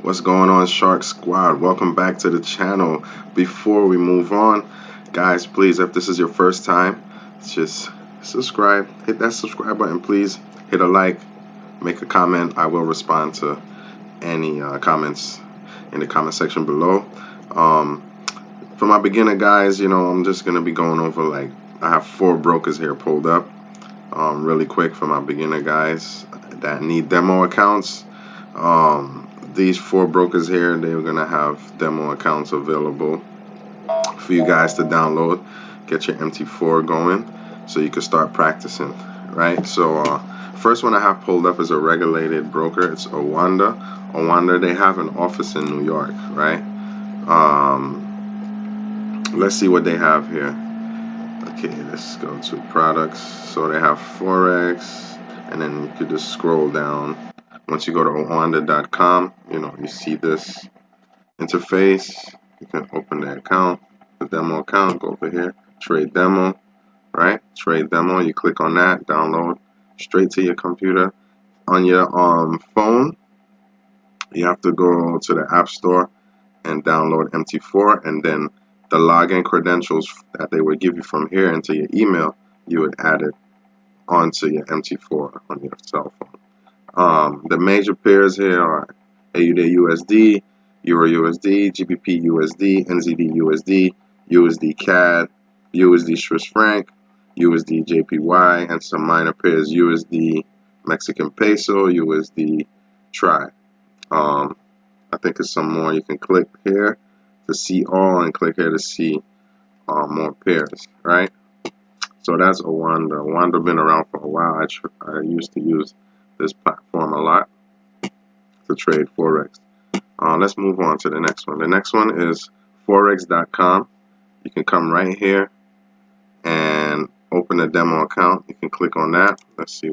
What's going on, Shark Squad? Welcome back to the channel. Before we move on, guys, please, if this is your first time, just subscribe. Hit that subscribe button, please. Hit a like, make a comment. I will respond to any comments in the comment section below. Um, for my beginner guys, I'm just going to be going over, I have 4 brokers here pulled up really quick for my beginner guys that need demo accounts. These 4 brokers here, they're gonna have demo accounts available for you guys to download, get your MT4 going, so you can start practicing, right? So first one I have pulled up is a regulated broker. It's Owanda. Owanda, they have an office in New York, right? Let's see what they have here. Okay, let's go to products. So they have Forex, and then you could just scroll down. Once you go to owanda.com, you see this interface. You can open the account, the demo account, go over here, trade demo, right? Trade demo, you click on that, download straight to your computer. On your phone, you have to go to the App Store and download MT4, and then the login credentials that they would give you from here into your email, you would add it onto your MT4 on your cell phone. The major pairs here are AUD USD, Euro USD, GBP USD, NZD USD, USD CAD, USD Swiss franc, USD JPY, and some minor pairs USD Mexican peso, USD TRI. I think there's some more. You can click here to see all and click here to see more pairs, right? So that's Owanda. Owanda been around for a while. I used to use this platform a lot to trade Forex. Let's move on to the next one. The next one is Forex.com. You can come right here and open a demo account. You can click on that. Let's see.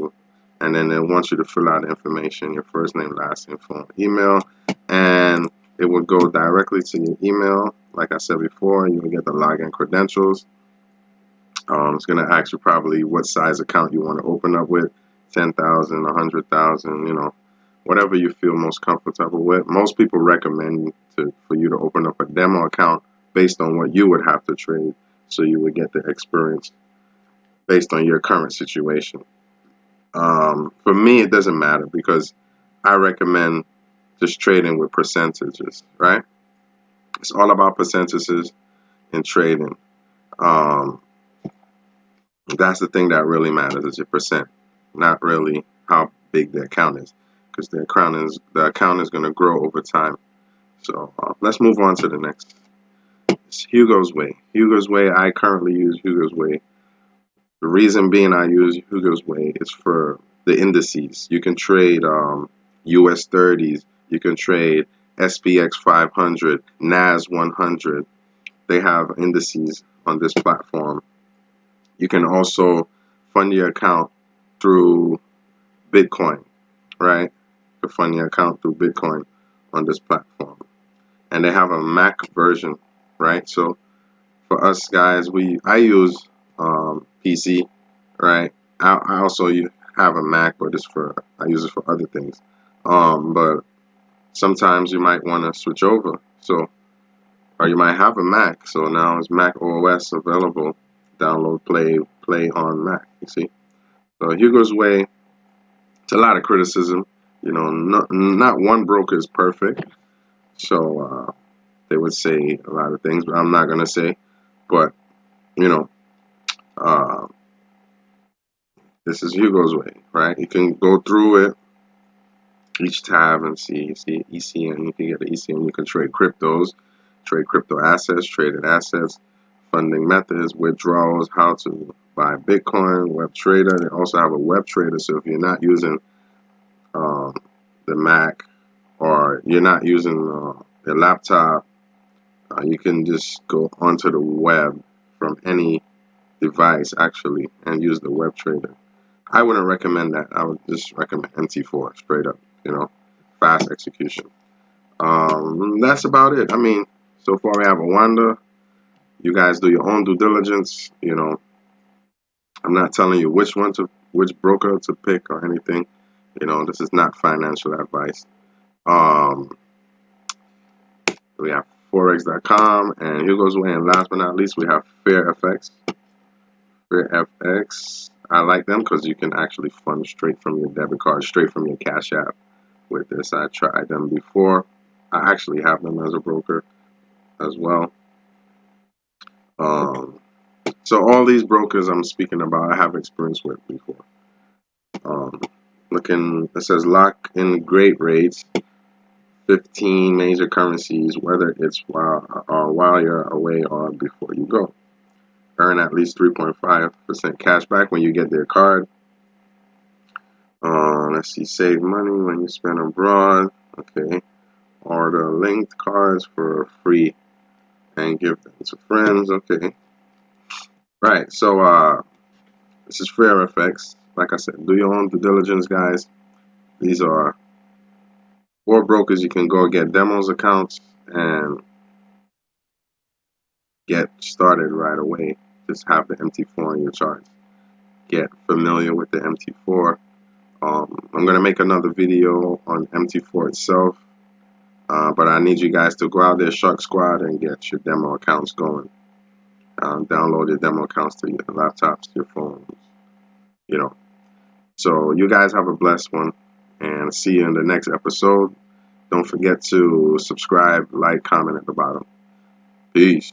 And then it wants you to fill out information, your first name, last name, phone, email, and it will go directly to your email. Like I said before, you will get the login credentials. It's going to ask you probably what size account you want to open up with, 10,000, 100,000, whatever you feel most comfortable with. Most people recommend for you to open up a demo account based on what you would have to trade, so you would get the experience based on your current situation. For me, it doesn't matter because I recommend just trading with percentages, right? It's all about percentages in trading. Um, that's the thing that really matters is your percent, not really how big the account is, because the account is going to grow over time. So let's move on to the next. It's Hugo's Way. Hugo's Way. I currently use Hugo's Way. The reason being I use Hugo's Way is for the indices. You can trade US 30s. You can trade SPX 500, NAS 100. They have indices on this platform. You can also fund your account through Bitcoin, right? To fund your account through Bitcoin on this platform. And they have a Mac version, right? So for us guys, I use PC, right? I also have a Mac, but I use it for other things. But sometimes you might want to switch over. So, or you might have a Mac. So now it's Mac OS available. Download, play on Mac. You see. So Hugo's Way. It's a lot of criticism. Not one broker is perfect. So they would say a lot of things, but I'm not gonna say. But you know, uh, this is Hugo's Way, right? You can go through it each tab and see ECN. You can get the ECN. You can trade cryptos, trade crypto assets, traded assets, funding methods, withdrawals, how to buy Bitcoin, web trader. They also have a web trader. So if you're not using um, the Mac or you're not using the laptop, you can just go onto the web from any device actually and use the web trader. I wouldn't recommend that. I would just recommend MT4 straight up, fast execution. That's about it. I mean, so far we have a Wanda. You guys do your own due diligence. I'm not telling you which broker to pick or anything. This is not financial advice. Um, We have Forex.com, and here goes away. And last but not least, we have FairFX. FairFX. I like them because you can actually fund straight from your debit card, straight from your Cash App with this. I tried them before. I actually have them as a broker as well. Um, so all these brokers I'm speaking about, I have experience with before. Um, Looking, it says lock in great rates, 15 major currencies, whether it's while you're away or before you go. Earn at least 3.5% cash back when you get their card. Let's see, save money when you spend abroad. Okay. Order linked cards for free and give them to friends. Okay. Right. So this is FairFX. Like I said, do your own due diligence, guys. These are 4 brokers you can go get demos accounts and get started right away. Just have the MT4 in your charts. Get familiar with the MT4. I'm going to make another video on MT4 itself, but I need you guys to go out there, Shark Squad, and get your demo accounts going. Download your demo accounts to your laptops, your phones, you know. So you guys have a blessed one, and see you in the next episode. Don't forget to subscribe, like, comment at the bottom. Peace.